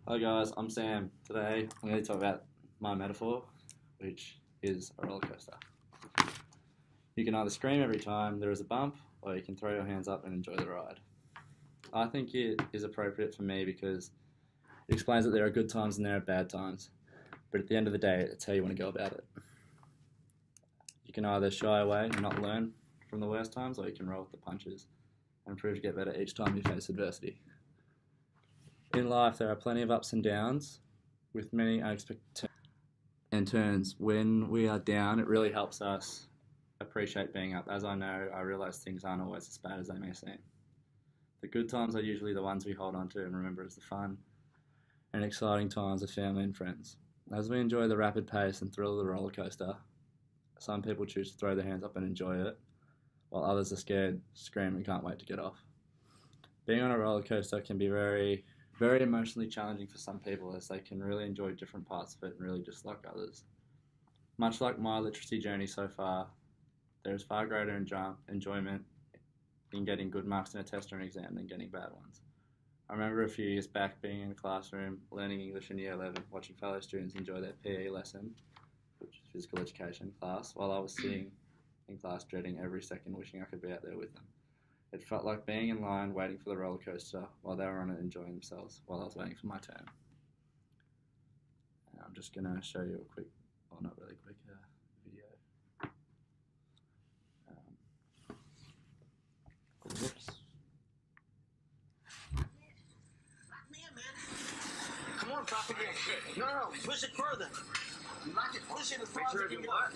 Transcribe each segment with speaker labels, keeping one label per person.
Speaker 1: Hi guys, I'm Sam. Today I'm going to talk about my metaphor, which is a roller coaster. You can either scream every time there is a bump, or you can throw your hands up and enjoy the ride. I think it is appropriate for me because it explains that there are good times and there are bad times, but at the end of the day, it's how you want to go about it. You can either shy away and not learn from the worst times, or you can roll with the punches and improve to get better each time you face adversity. In life, there are plenty of ups and downs with many unexpected and turns. When we are down, it really helps us appreciate being up. As I know, I realise things aren't always as bad as they may seem. The good times are usually the ones we hold on to and remember as the fun and exciting times of family and friends. As we enjoy the rapid pace and thrill of the roller coaster, some people choose to throw their hands up and enjoy it, while others are scared, scream, and can't wait to get off. Being on a roller coaster can be very emotionally challenging for some people, as they can really enjoy different parts of it and really dislike others. Much like my literacy journey so far, there is far greater enjoyment in getting good marks in a test or an exam than getting bad ones. I remember a few years back being in a classroom, learning English in Year 11, watching fellow students enjoy their PE lesson, which is physical education class, while I was sitting in class dreading every second, wishing I could be out there with them. It felt like being in line waiting for the roller coaster while they were on it enjoying themselves while I was waiting for my turn. And I'm just going to show you a quick, well, not really quick, video. Whoops.
Speaker 2: Come on, top again. No, push it further. You like it? Push it as far as you want.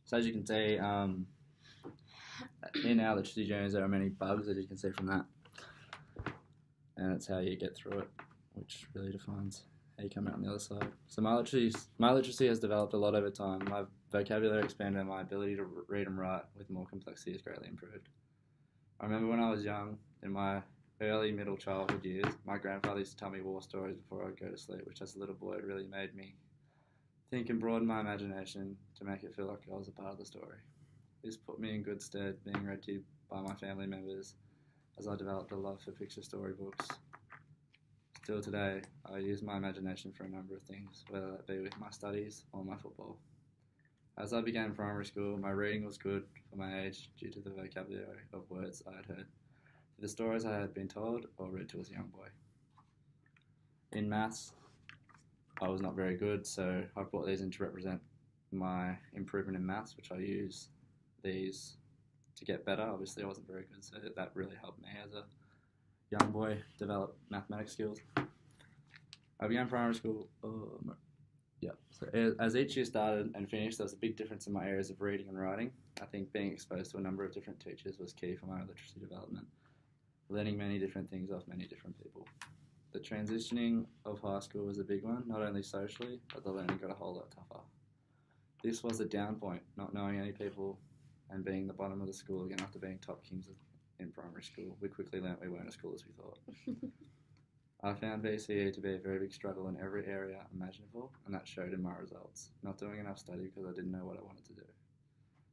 Speaker 1: So as you can see, in our literacy journeys there are many bugs, as you can see from that. And that's how you get through it, which really defines how you come out on the other side. So my literacy has developed a lot over time. My vocabulary expanded and my ability to read and write with more complexity has greatly improved. I remember when I was young, in my early middle childhood years, my grandfather used to tell me war stories before I would go to sleep, which as a little boy really made me think and broaden my imagination to make it feel like I was a part of the story. This put me in good stead being read to by my family members as I developed a love for picture storybooks. Still today, I use my imagination for a number of things, whether that be with my studies or my football. As I began primary school, my reading was good for my age due to the vocabulary of words I had heard, to the stories I had been told or read to as a young boy. In maths, I was not very good, so I brought these in to represent my improvement in maths, which I use these to get better. Obviously, I wasn't very good, so that really helped me as a young boy develop mathematics skills. I began primary school. So as each year started and finished, there was a big difference in my areas of reading and writing. I think being exposed to a number of different teachers was key for my literacy development, learning many different things off many different people. The transitioning of high school was a big one, not only socially, but the learning got a whole lot tougher. This was the down point, not knowing any people and being the bottom of the school again after being top kings in primary school. We quickly learnt we weren't as cool as we thought. I found VCE to be a very big struggle in every area imaginable, and that showed in my results. Not doing enough study because I didn't know what I wanted to do.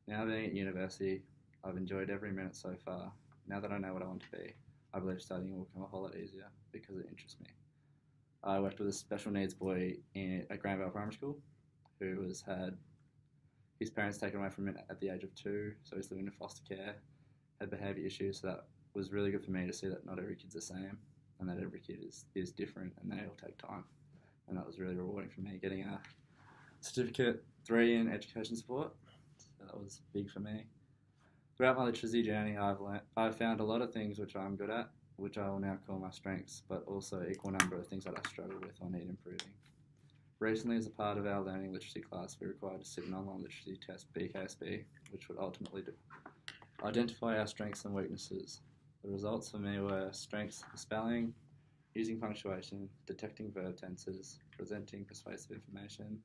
Speaker 1: Now being at university, I've enjoyed every minute so far. Now that I know what I want to be, I believe studying will become a whole lot easier because it interests me. I worked with a special needs boy at Granville Primary School who had his parents taken away from him at the age of 2, so he's living in foster care, had behaviour issues, so that was really good for me to see that not every kid's the same and that every kid is different and they all take time. And that was really rewarding for me, getting a certificate 3 in education support. So that was big for me. Throughout my literacy journey, I've found a lot of things which I'm good at, which I will now call my strengths, but also an equal number of things that I struggle with or need improving. Recently, as a part of our learning literacy class, we were required to sit an online literacy test, BKSB, which would ultimately identify our strengths and weaknesses. The results for me were strengths for spelling, using punctuation, detecting verb tenses, presenting persuasive information,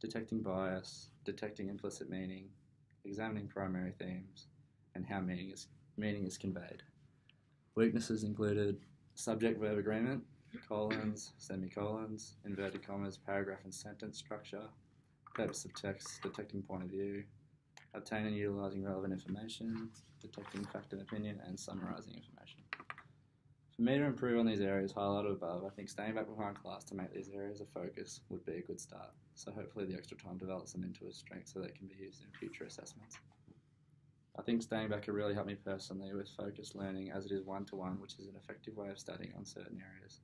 Speaker 1: detecting bias, detecting implicit meaning, examining primary themes, and how meaning is conveyed. Weaknesses included subject-verb agreement, colons, semicolons, inverted commas, paragraph and sentence structure, depths of text, detecting point of view, obtaining and utilising relevant information, detecting fact and opinion, and summarising information. For me to improve on these areas highlighted above, I think staying back behind class to make these areas a focus would be a good start. So hopefully the extra time develops them into a strength so they can be used in future assessments. I think staying back could really help me personally with focused learning, as it is one-to-one, which is an effective way of studying on certain areas.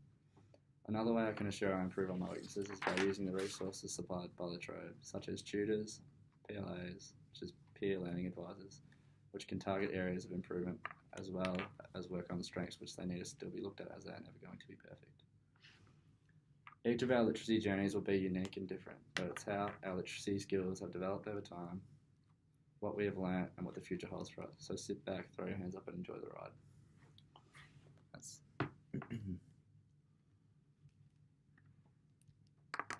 Speaker 1: Another way I can assure I improve on my weaknesses is by using the resources supplied by La Trobe, such as tutors, PLAs, which is peer learning advisors, which can target areas of improvement as well as work on strengths which they need to still be looked at, as they are never going to be perfect. Each of our literacy journeys will be unique and different, but it's how our literacy skills have developed over time, what we have learnt, and what the future holds for us. So sit back, throw your hands up and enjoy the ride. That's